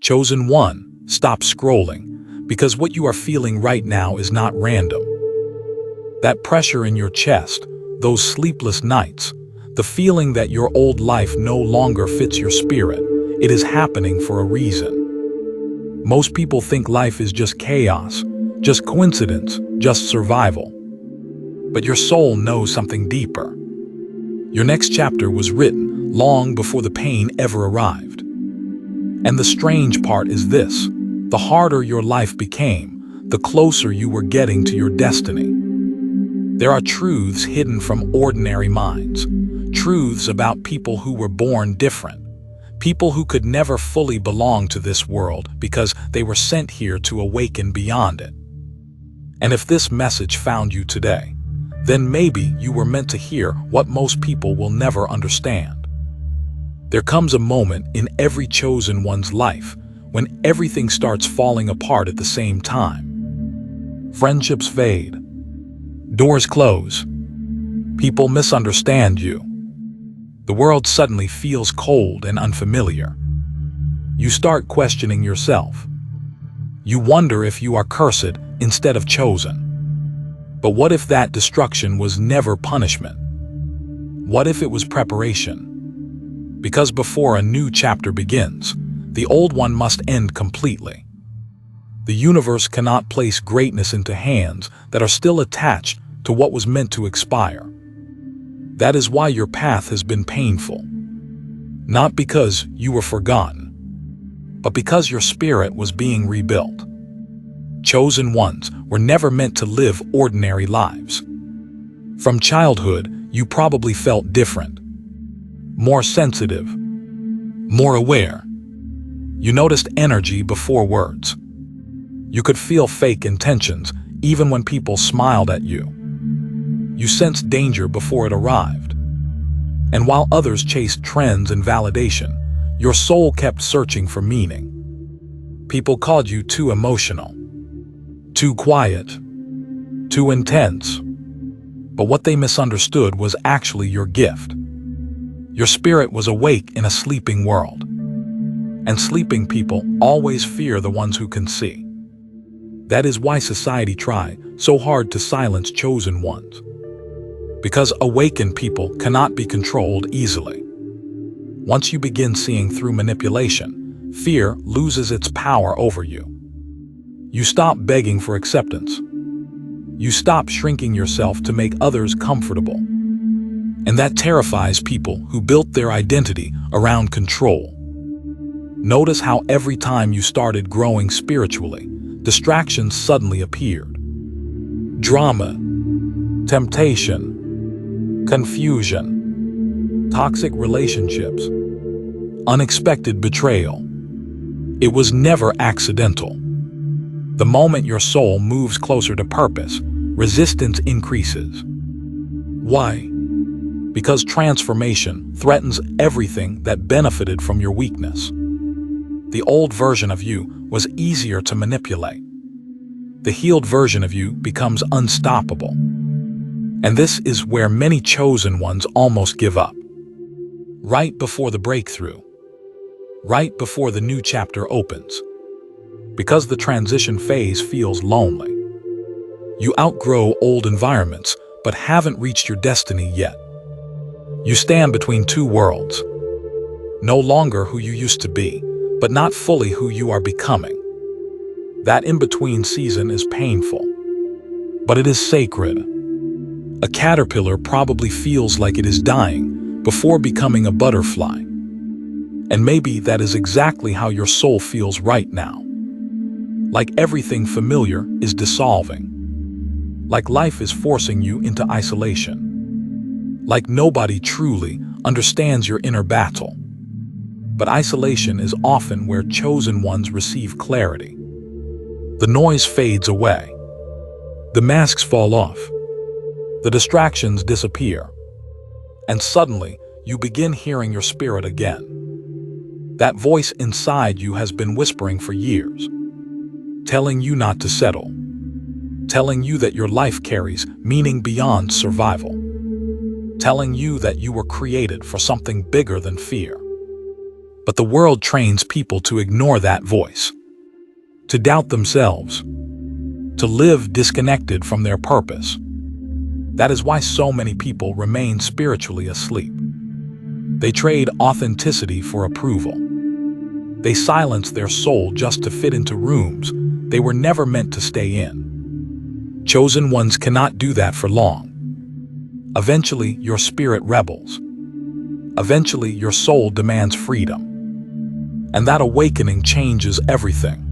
Chosen one, stop scrolling, because what you are feeling right now is not random. That pressure in your chest, those sleepless nights, the feeling that your old life no longer fits your spirit, it is happening for a reason. Most people think life is just chaos, just coincidence, just survival. But your soul knows something deeper. Your next chapter was written long before the pain ever arrived. And the strange part is this: the harder your life became, the closer you were getting to your destiny. There are truths hidden from ordinary minds, truths about people who were born different, people who could never fully belong to this world because they were sent here to awaken beyond it. And if this message found you today, then maybe you were meant to hear what most people will never understand. There comes a moment in every chosen one's life when everything starts falling apart at the same time. Friendships fade. Doors close. People misunderstand you. The world suddenly feels cold and unfamiliar. You start questioning yourself. You wonder if you are cursed instead of chosen. But what if that destruction was never punishment? What if it was preparation? Because before a new chapter begins, the old one must end completely. The universe cannot place greatness into hands that are still attached to what was meant to expire. That is why your path has been painful. Not because you were forgotten, but because your spirit was being rebuilt. Chosen ones were never meant to live ordinary lives. From childhood, you probably felt different, more sensitive, more aware. You noticed energy before words. You could feel fake intentions even when people smiled at you. You sensed danger before it arrived. And while others chased trends and validation, your soul kept searching for meaning. People called you too emotional, too quiet, too intense. But what they misunderstood was actually your gift. Your spirit was awake in a sleeping world. And sleeping people always fear the ones who can see. That is why society tried so hard to silence chosen ones. Because awakened people cannot be controlled easily. Once you begin seeing through manipulation, fear loses its power over you. You stop begging for acceptance. You stop shrinking yourself to make others comfortable. And that terrifies people who built their identity around control. Notice how every time you started growing spiritually, distractions suddenly appeared. Drama, temptation, confusion, toxic relationships, unexpected betrayal. It was never accidental. The moment your soul moves closer to purpose, resistance increases. Why? Because transformation threatens everything that benefited from your weakness. The old version of you was easier to manipulate. The healed version of you becomes unstoppable. And this is where many chosen ones almost give up. Right before the breakthrough. Right before the new chapter opens. Because the transition phase feels lonely. You outgrow old environments, but haven't reached your destiny yet. You stand between two worlds. No longer who you used to be, but not fully who you are becoming. That in-between season is painful, but it is sacred. A caterpillar probably feels like it is dying before becoming a butterfly. And maybe that is exactly how your soul feels right now. Like everything familiar is dissolving. Like life is forcing you into isolation. Like nobody truly understands your inner battle. But isolation is often where chosen ones receive clarity. The noise fades away. The masks fall off. The distractions disappear. And suddenly, you begin hearing your spirit again. That voice inside you has been whispering for years, telling you not to settle, telling you that your life carries meaning beyond survival, telling you that you were created for something bigger than fear. But the world trains people to ignore that voice, to doubt themselves, to live disconnected from their purpose. That is why so many people remain spiritually asleep. They trade authenticity for approval. They silence their soul just to fit into rooms they were never meant to stay in. Chosen ones cannot do that for long. Eventually, your spirit rebels. Eventually, your soul demands freedom. And that awakening changes everything.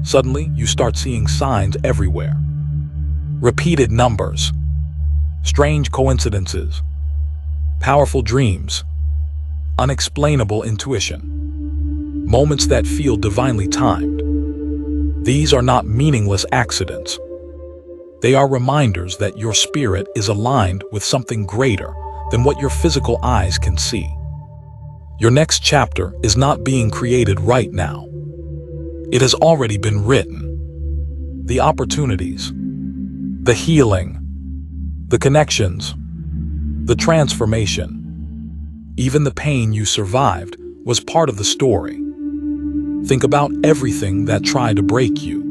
Suddenly, you start seeing signs everywhere. Repeated numbers, strange coincidences, powerful dreams, unexplainable intuition, moments that feel divinely timed. These are not meaningless accidents. They are reminders that your spirit is aligned with something greater than what your physical eyes can see. Your next chapter is not being created right now. It has already been written. The opportunities, the healing, the connections, the transformation, even the pain you survived was part of the story. Think about everything that tried to break you.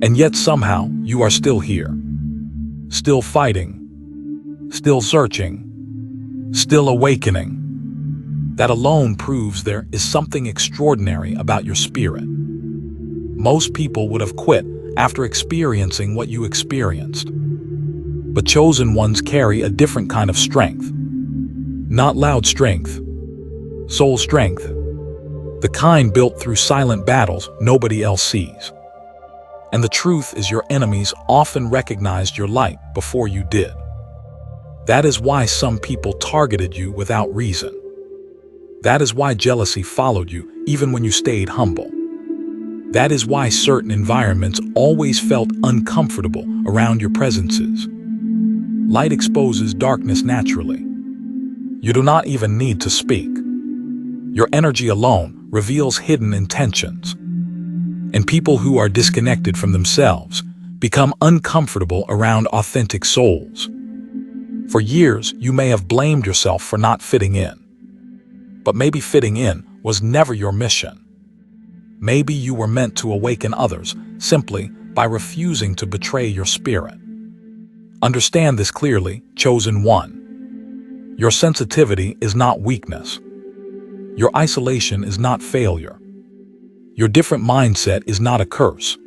And yet somehow you are still here. Still fighting. Still searching. Still awakening. That alone proves there is something extraordinary about your spirit. Most people would have quit after experiencing what you experienced. But chosen ones carry a different kind of strength. Not loud strength. Soul strength. The kind built through silent battles nobody else sees. And the truth is your enemies often recognized your light before you did. That is why some people targeted you without reason. That is why jealousy followed you even when you stayed humble. That is why certain environments always felt uncomfortable around your presences. Light exposes darkness naturally. You do not even need to speak. Your energy alone reveals hidden intentions. And people who are disconnected from themselves become uncomfortable around authentic souls. For years, you may have blamed yourself for not fitting in. But maybe fitting in was never your mission. Maybe you were meant to awaken others simply by refusing to betray your spirit. Understand this clearly, chosen one. Your sensitivity is not weakness. Your isolation is not failure. Your different mindset is not a curse.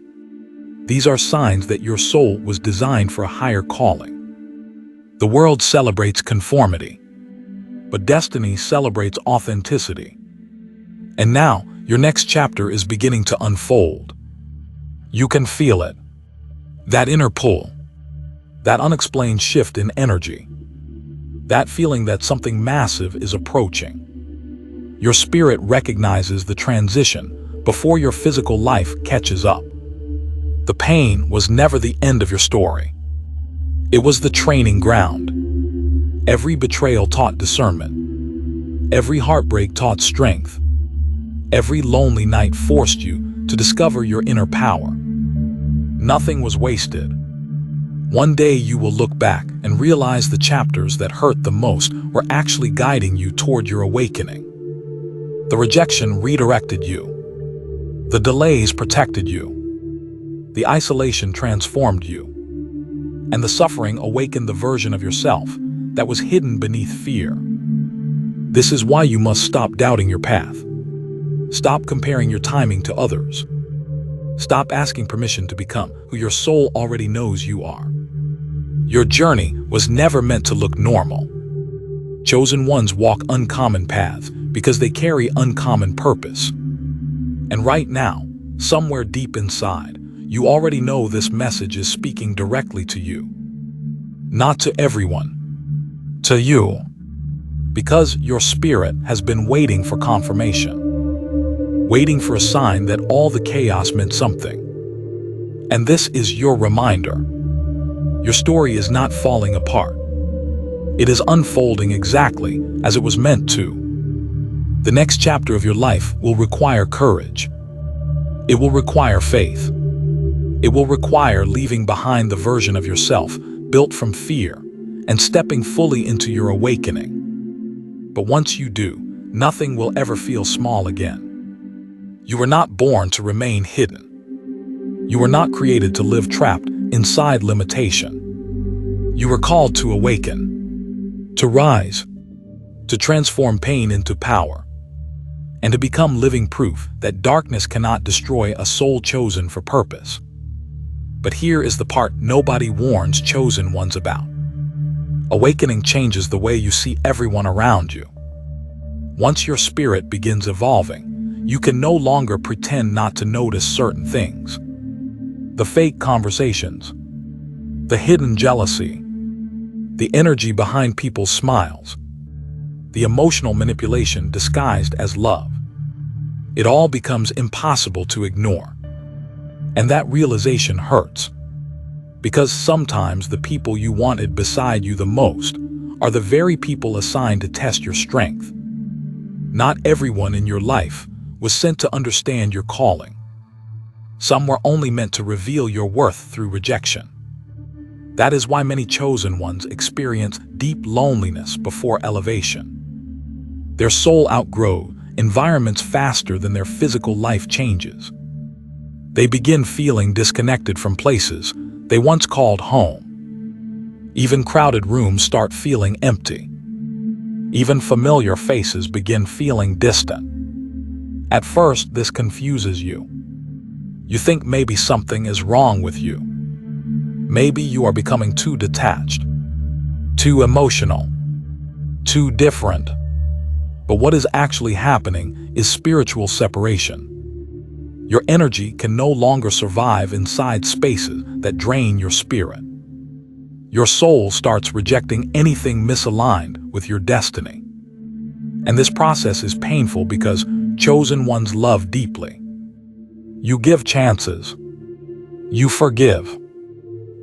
These are signs that your soul was designed for a higher calling. The world celebrates conformity, but destiny celebrates authenticity. And now, your next chapter is beginning to unfold. You can feel it. That inner pull. That unexplained shift in energy. That feeling that something massive is approaching. Your spirit recognizes the transition before your physical life catches up. The pain was never the end of your story. It was the training ground. Every betrayal taught discernment. Every heartbreak taught strength. Every lonely night forced you to discover your inner power. Nothing was wasted. One day you will look back and realize the chapters that hurt the most were actually guiding you toward your awakening. The rejection redirected you. The delays protected you. The isolation transformed you. And the suffering awakened the version of yourself that was hidden beneath fear. This is why you must stop doubting your path. Stop comparing your timing to others. Stop asking permission to become who your soul already knows you are. Your journey was never meant to look normal. Chosen ones walk uncommon paths because they carry uncommon purpose. And right now, somewhere deep inside, you already know this message is speaking directly to you. Not to everyone. To you. Because your spirit has been waiting for confirmation. Waiting for a sign that all the chaos meant something. And this is your reminder. Your story is not falling apart. It is unfolding exactly as it was meant to. The next chapter of your life will require courage. It will require faith. It will require leaving behind the version of yourself built from fear and stepping fully into your awakening. But once you do, nothing will ever feel small again. You were not born to remain hidden. You were not created to live trapped inside limitation. You were called to awaken, to rise, to transform pain into power, and to become living proof that darkness cannot destroy a soul chosen for purpose. But here is the part nobody warns chosen ones about. Awakening changes the way you see everyone around you. Once your spirit begins evolving, you can no longer pretend not to notice certain things. The fake conversations, the hidden jealousy, the energy behind people's smiles, the emotional manipulation disguised as love. It all becomes impossible to ignore. And that realization hurts. Because sometimes the people you wanted beside you the most are the very people assigned to test your strength. Not everyone in your life was sent to understand your calling. Some were only meant to reveal your worth through rejection. That is why many chosen ones experience deep loneliness before elevation. Their soul outgrows environments faster than their physical life changes. They begin feeling disconnected from places they once called home. Even crowded rooms start feeling empty. Even familiar faces begin feeling distant. At first, this confuses you. You think maybe something is wrong with you. Maybe you are becoming too detached, too emotional, too different. But what is actually happening is spiritual separation. Your energy can no longer survive inside spaces that drain your spirit. Your soul starts rejecting anything misaligned with your destiny. And this process is painful because chosen ones love deeply. You give chances. You forgive.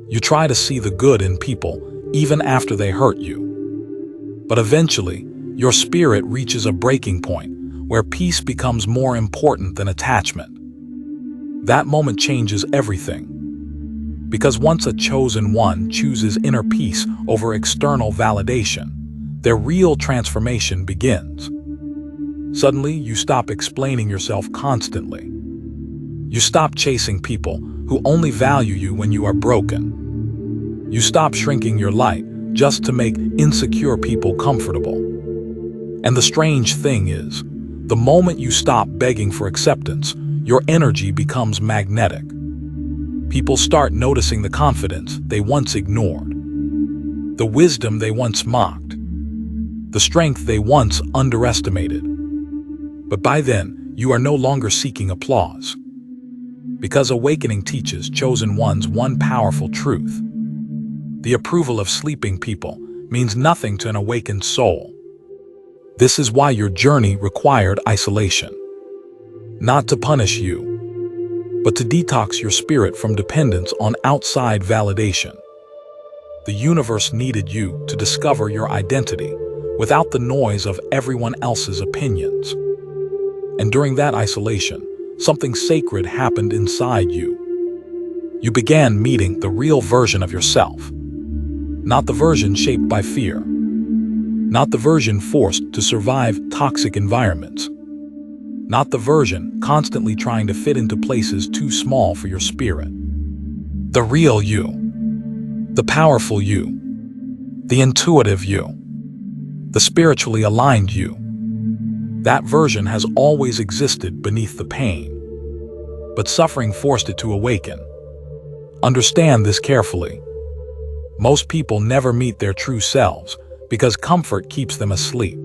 You try to see the good in people even after they hurt you. But eventually, your spirit reaches a breaking point where peace becomes more important than attachment. That moment changes everything. Because once a chosen one chooses inner peace over external validation, their real transformation begins. Suddenly, you stop explaining yourself constantly. You stop chasing people who only value you when you are broken. You stop shrinking your light just to make insecure people comfortable. And the strange thing is, the moment you stop begging for acceptance, your energy becomes magnetic. People start noticing the confidence they once ignored, the wisdom they once mocked, the strength they once underestimated. But by then, you are no longer seeking applause. Because awakening teaches chosen ones one powerful truth. The approval of sleeping people means nothing to an awakened soul. This is why your journey required isolation. Not to punish you, but to detox your spirit from dependence on outside validation. The universe needed you to discover your identity without the noise of everyone else's opinions. And during that isolation, something sacred happened inside you. You began meeting the real version of yourself. Not the version shaped by fear. Not the version forced to survive toxic environments. Not the version constantly trying to fit into places too small for your spirit. The real you. The powerful you. The intuitive you. The spiritually aligned you. That version has always existed beneath the pain. But suffering forced it to awaken. Understand this carefully. Most people never meet their true selves because comfort keeps them asleep.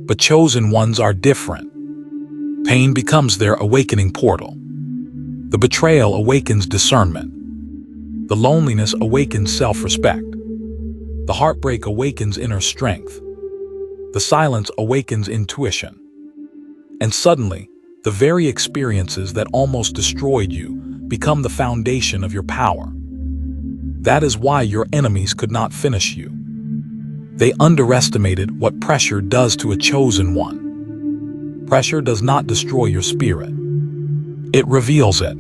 But chosen ones are different. Pain becomes their awakening portal. The betrayal awakens discernment. The loneliness awakens self-respect. The heartbreak awakens inner strength. The silence awakens intuition. And suddenly, the very experiences that almost destroyed you become the foundation of your power. That is why your enemies could not finish you. They underestimated what pressure does to a chosen one. Pressure does not destroy your spirit. It reveals it.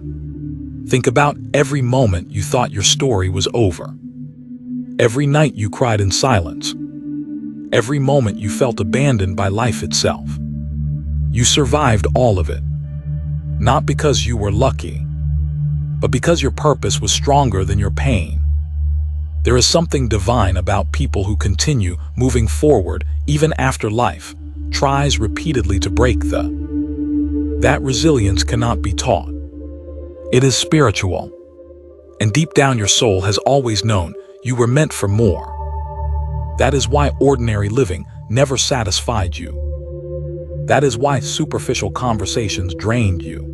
Think about every moment you thought your story was over. Every night you cried in silence. Every moment you felt abandoned by life itself. You survived all of it. Not because you were lucky, but because your purpose was stronger than your pain. There is something divine about people who continue moving forward even after life tries repeatedly to break them. That resilience cannot be taught. It is spiritual. And deep down your soul has always known you were meant for more. That is why ordinary living never satisfied you. That is why superficial conversations drained you.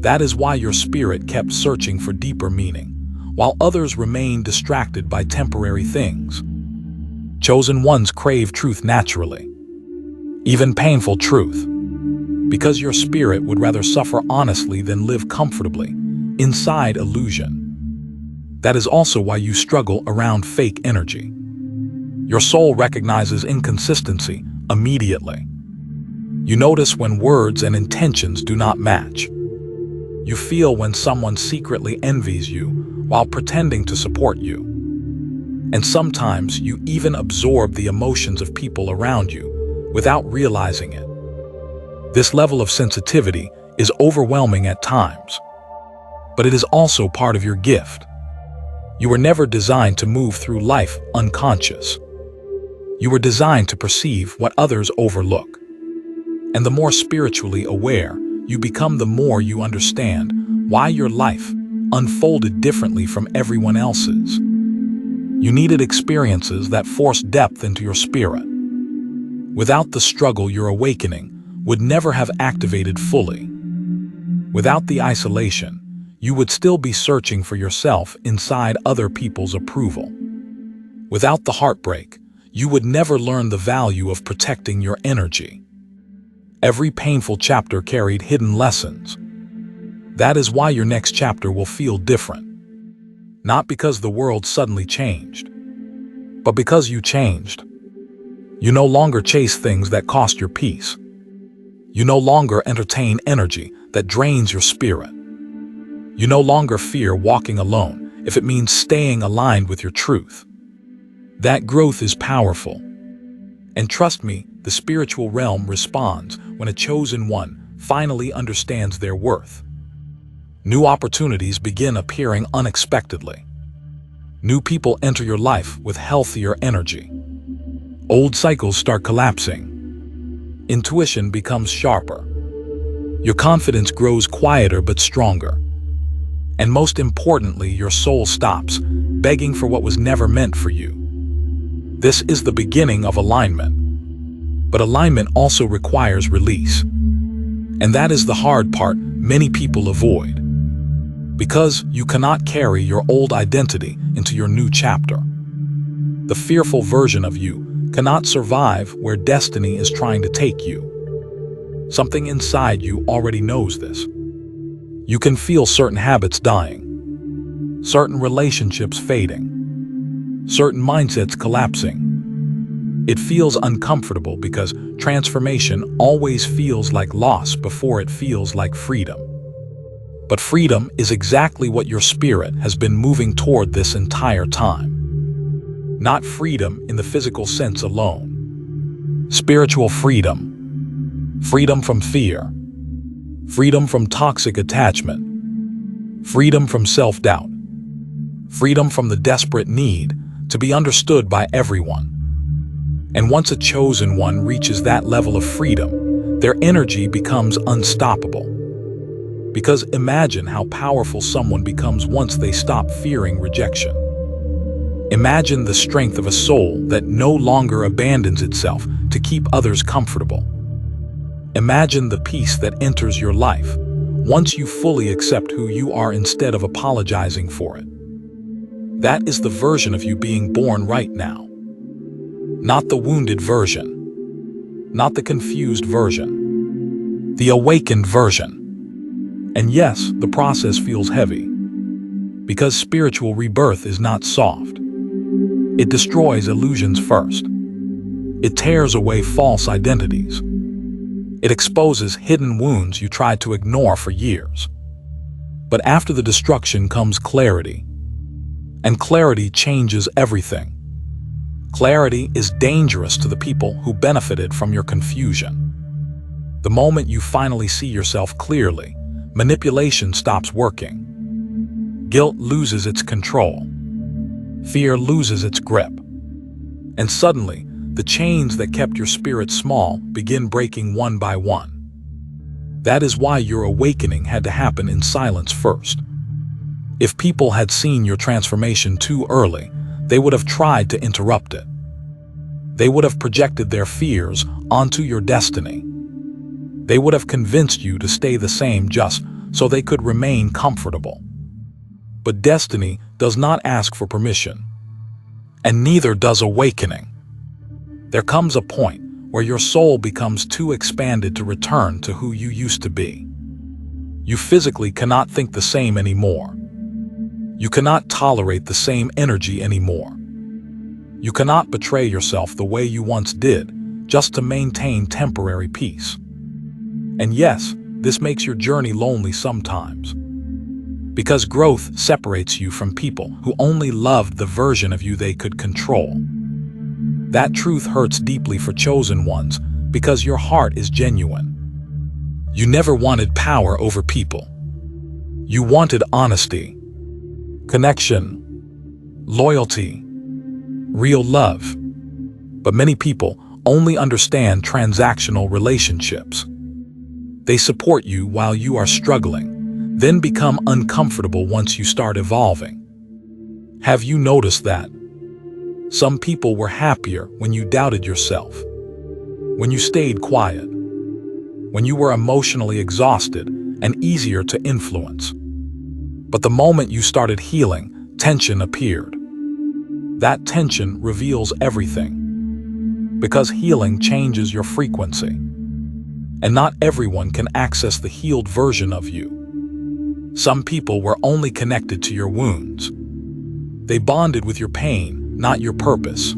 That is why your spirit kept searching for deeper meaning, while others remained distracted by temporary things. Chosen ones crave truth naturally, even painful truth, because your spirit would rather suffer honestly than live comfortably inside illusion. That is also why you struggle around fake energy. Your soul recognizes inconsistency immediately. You notice when words and intentions do not match. You feel when someone secretly envies you while pretending to support you. And sometimes you even absorb the emotions of people around you without realizing it. This level of sensitivity is overwhelming at times, but it is also part of your gift. You were never designed to move through life unconscious. You were designed to perceive what others overlook. And the more spiritually aware you become, the more you understand why your life unfolded differently from everyone else's. You needed experiences that forced depth into your spirit. Without the struggle, your awakening would never have activated fully. Without the isolation, you would still be searching for yourself inside other people's approval. Without the heartbreak, you would never learn the value of protecting your energy. Every painful chapter carried hidden lessons. That is why your next chapter will feel different. Not because the world suddenly changed, but because you changed. You no longer chase things that cost your peace. You no longer entertain energy that drains your spirit. You no longer fear walking alone if it means staying aligned with your truth. That growth is powerful. And trust me, the spiritual realm responds when a chosen one finally understands their worth. New opportunities begin appearing unexpectedly. New people enter your life with healthier energy. Old cycles start collapsing. Intuition becomes sharper. Your confidence grows quieter but stronger. And most importantly, your soul stops begging for what was never meant for you. This is the beginning of alignment. But alignment also requires release. And that is the hard part many people avoid. Because you cannot carry your old identity into your new chapter. The fearful version of you cannot survive where destiny is trying to take you. Something inside you already knows this. You can feel certain habits dying, certain relationships fading, certain mindsets collapsing. It feels uncomfortable because transformation always feels like loss before it feels like freedom. But freedom is exactly what your spirit has been moving toward this entire time. Not freedom in the physical sense alone. Spiritual freedom. Freedom from fear. Freedom from toxic attachment. Freedom from self-doubt. Freedom from the desperate need to be understood by everyone. And once a chosen one reaches that level of freedom, their energy becomes unstoppable. Because imagine how powerful someone becomes once they stop fearing rejection. Imagine the strength of a soul that no longer abandons itself to keep others comfortable. Imagine the peace that enters your life once you fully accept who you are instead of apologizing for it. That is the version of you being born right now. Not the wounded version. Not the confused version. The awakened version. And yes, the process feels heavy. Because spiritual rebirth is not soft. It destroys illusions first. It tears away false identities. It exposes hidden wounds you tried to ignore for years. But after the destruction comes clarity. And clarity changes everything. Clarity is dangerous to the people who benefited from your confusion. The moment you finally see yourself clearly, manipulation stops working. Guilt loses its control. Fear loses its grip. And suddenly, the chains that kept your spirit small begin breaking one by one. That is why your awakening had to happen in silence first. If people had seen your transformation too early, they would have tried to interrupt it. They would have projected their fears onto your destiny. They would have convinced you to stay the same just so they could remain comfortable. But destiny does not ask for permission, and neither does awakening. There comes a point where your soul becomes too expanded to return to who you used to be. You physically cannot think the same anymore. You cannot tolerate the same energy anymore. You cannot betray yourself the way you once did just to maintain temporary peace. And yes, this makes your journey lonely sometimes. Because growth separates you from people who only loved the version of you they could control. That truth hurts deeply for chosen ones because your heart is genuine. You never wanted power over people. You wanted honesty, connection, loyalty, real love. But many people only understand transactional relationships. They support you while you are struggling, then become uncomfortable once you start evolving. Have you noticed that? Some people were happier when you doubted yourself, when you stayed quiet, when you were emotionally exhausted and easier to influence. But the moment you started healing, tension appeared. That tension reveals everything, because healing changes your frequency. And not everyone can access the healed version of you. Some people were only connected to your wounds. They bonded with your pain, not your purpose.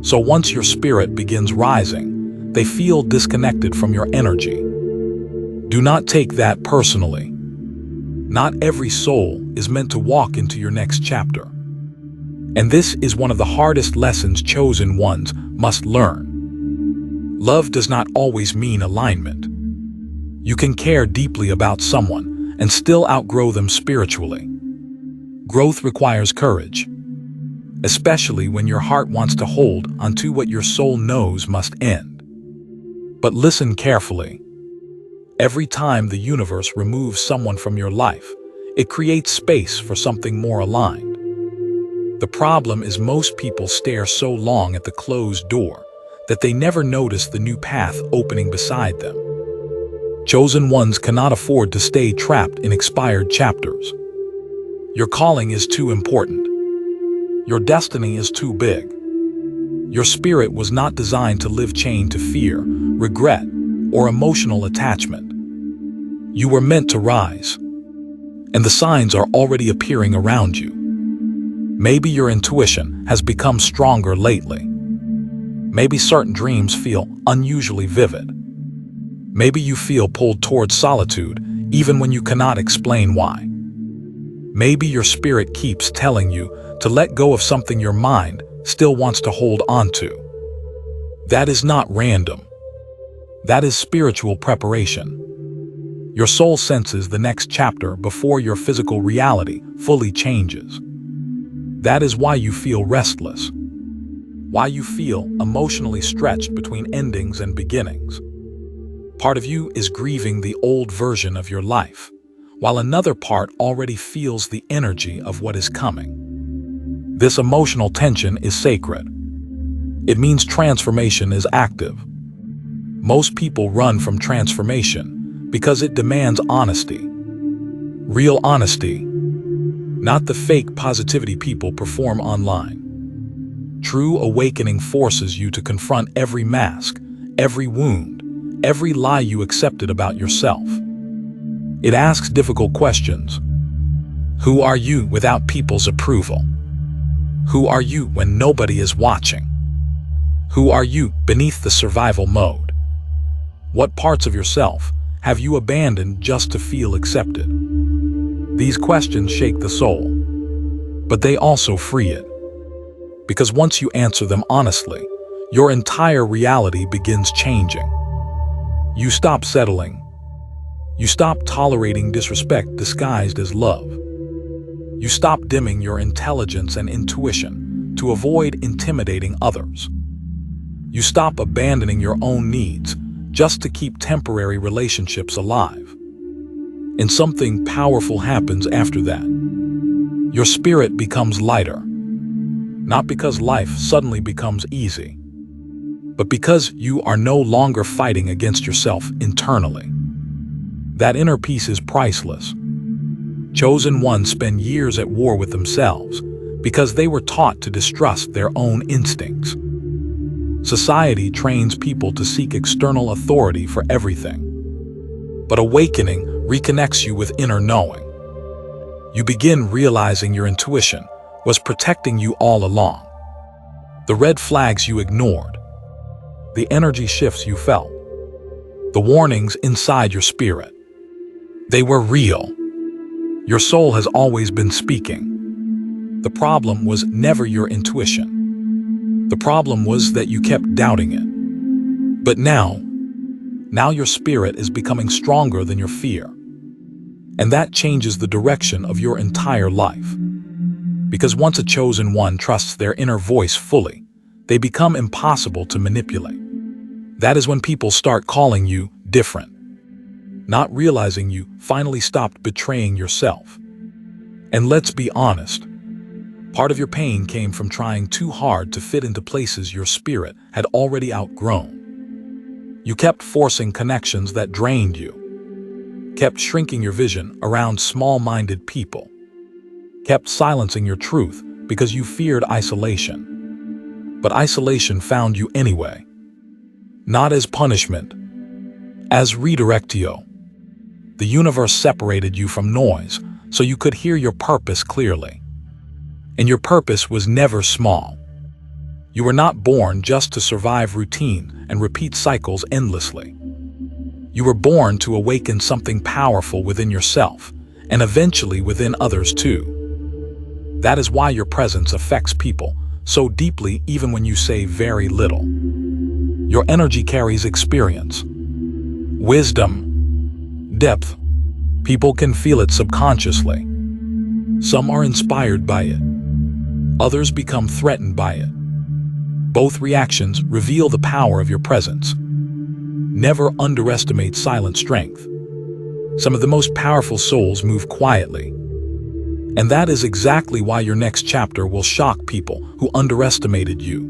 So once your spirit begins rising, they feel disconnected from your energy. Do not take that personally. Not every soul is meant to walk into your next chapter. And this is one of the hardest lessons chosen ones must learn. Love does not always mean alignment. You can care deeply about someone and still outgrow them spiritually. Growth requires courage, especially when your heart wants to hold onto what your soul knows must end. But listen carefully. Every time the universe removes someone from your life, it creates space for something more aligned. The problem is most people stare so long at the closed door that they never notice the new path opening beside them. Chosen ones cannot afford to stay trapped in expired chapters. Your calling is too important. Your destiny is too big. Your spirit was not designed to live chained to fear, regret, or emotional attachment. You were meant to rise, and the signs are already appearing around you. Maybe your intuition has become stronger lately. Maybe certain dreams feel unusually vivid. Maybe you feel pulled towards solitude even when you cannot explain why. Maybe your spirit keeps telling you to let go of something your mind still wants to hold onto. That is not random. That is spiritual preparation. Your soul senses the next chapter before your physical reality fully changes. That is why you feel restless. Why you feel emotionally stretched between endings and beginnings. Part of you is grieving the old version of your life, while another part already feels the energy of what is coming. This emotional tension is sacred. It means transformation is active. Most people run from transformation because it demands honesty. Real honesty, not the fake positivity people perform online. True awakening forces you to confront every mask, every wound, every lie you accepted about yourself. It asks difficult questions. Who are you without people's approval? Who are you when nobody is watching? Who are you beneath the survival mode? What parts of yourself have you abandoned just to feel accepted? These questions shake the soul, but they also free it. Because once you answer them honestly, your entire reality begins changing. You stop settling. You stop tolerating disrespect disguised as love. You stop dimming your intelligence and intuition to avoid intimidating others. You stop abandoning your own needs just to keep temporary relationships alive. And something powerful happens after that. Your spirit becomes lighter, not because life suddenly becomes easy, but because you are no longer fighting against yourself internally. That inner peace is priceless. Chosen ones spend years at war with themselves because they were taught to distrust their own instincts. Society trains people to seek external authority for everything. But awakening reconnects you with inner knowing. You begin realizing your intuition was protecting you all along. The red flags you ignored, the energy shifts you felt, the warnings inside your spirit, they were real. Your soul has always been speaking. The problem was never your intuition. The problem was that you kept doubting it. But now your spirit is becoming stronger than your fear. And that changes the direction of your entire life. Because once a chosen one trusts their inner voice fully, they become impossible to manipulate. That is when people start calling you different, not realizing you finally stopped betraying yourself. And let's be honest, part of your pain came from trying too hard to fit into places your spirit had already outgrown. You kept forcing connections that drained you, kept shrinking your vision around small-minded people, kept silencing your truth because you feared isolation. But isolation found you anyway, not as punishment, as redirectio. The universe separated you from noise so you could hear your purpose clearly. And your purpose was never small. You were not born just to survive routine and repeat cycles endlessly. You were born to awaken something powerful within yourself and eventually within others too. That is why your presence affects people so deeply even when you say very little. Your energy carries experience, wisdom, depth. People can feel it subconsciously. Some are inspired by it. Others become threatened by it. Both reactions reveal the power of your presence. Never underestimate silent strength. Some of the most powerful souls move quietly. And that is exactly why your next chapter will shock people who underestimated you.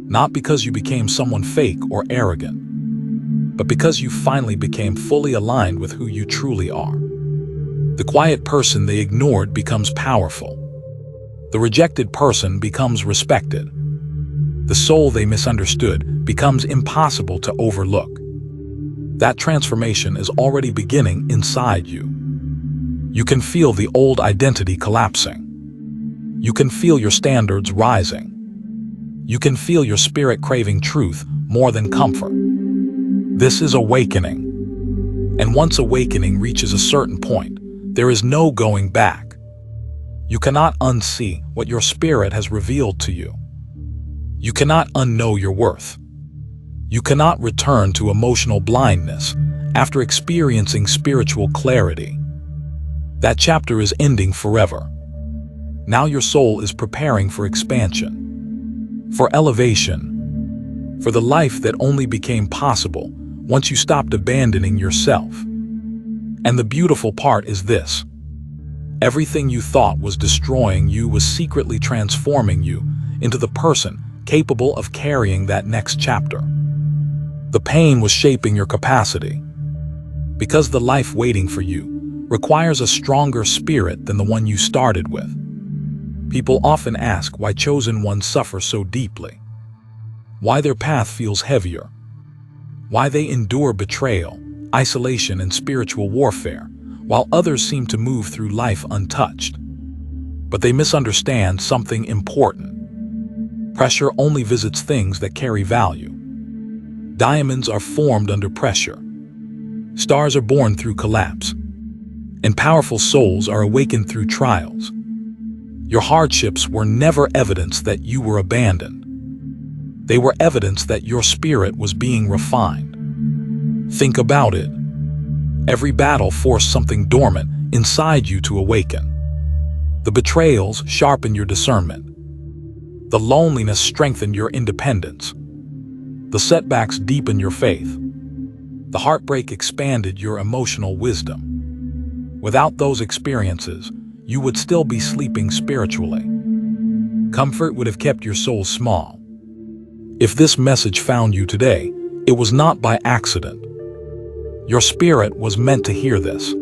Not because you became someone fake or arrogant, but because you finally became fully aligned with who you truly are. The quiet person they ignored becomes powerful. The rejected person becomes respected. The soul they misunderstood becomes impossible to overlook. That transformation is already beginning inside you. You can feel the old identity collapsing. You can feel your standards rising. You can feel your spirit craving truth more than comfort. This is awakening. And once awakening reaches a certain point, there is no going back. You cannot unsee what your spirit has revealed to you. You cannot unknow your worth. You cannot return to emotional blindness after experiencing spiritual clarity. That chapter is ending forever. Now your soul is preparing for expansion, for elevation, for the life that only became possible once you stopped abandoning yourself. And the beautiful part is this: everything you thought was destroying you was secretly transforming you into the person capable of carrying that next chapter. The pain was shaping your capacity, because the life waiting for you requires a stronger spirit than the one you started with. People often ask why chosen ones suffer so deeply, why their path feels heavier, why they endure betrayal, isolation, and spiritual warfare, while others seem to move through life untouched. But they misunderstand something important. Pressure only visits things that carry value. Diamonds are formed under pressure. Stars are born through collapse. And powerful souls are awakened through trials. Your hardships were never evidence that you were abandoned. They were evidence that your spirit was being refined. Think about it. Every battle forced something dormant inside you to awaken. The betrayals sharpened your discernment. The loneliness strengthened your independence. The setbacks deepened your faith. The heartbreak expanded your emotional wisdom. Without those experiences, you would still be sleeping spiritually. Comfort would have kept your soul small. If this message found you today, it was not by accident. Your spirit was meant to hear this.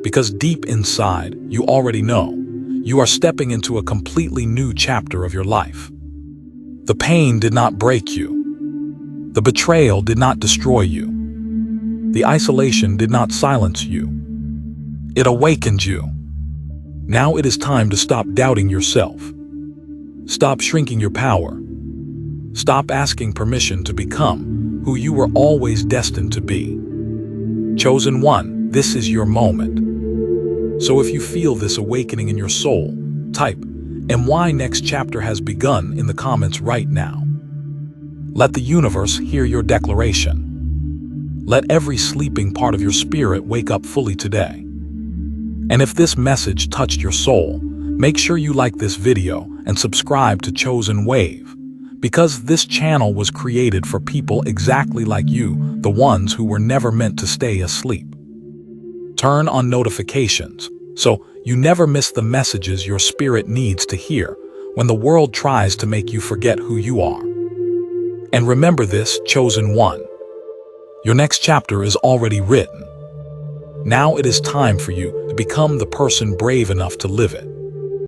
Because deep inside, you already know, you are stepping into a completely new chapter of your life. The pain did not break you. The betrayal did not destroy you. The isolation did not silence you. It awakened you. Now it is time to stop doubting yourself. Stop shrinking your power. Stop asking permission to become who you were always destined to be. Chosen one, this is your moment. So if you feel this awakening in your soul, type "and why next chapter has begun" in the comments right now. Let the universe hear your declaration. Let every sleeping part of your spirit wake up fully today. And if this message touched your soul, make sure you like this video and subscribe to Chosen Wave, because this channel was created for people exactly like you, the ones who were never meant to stay asleep. Turn on notifications so you never miss the messages your spirit needs to hear when the world tries to make you forget who you are. And remember this, chosen one. Your next chapter is already written. Now it is time for you to become the person brave enough to live it.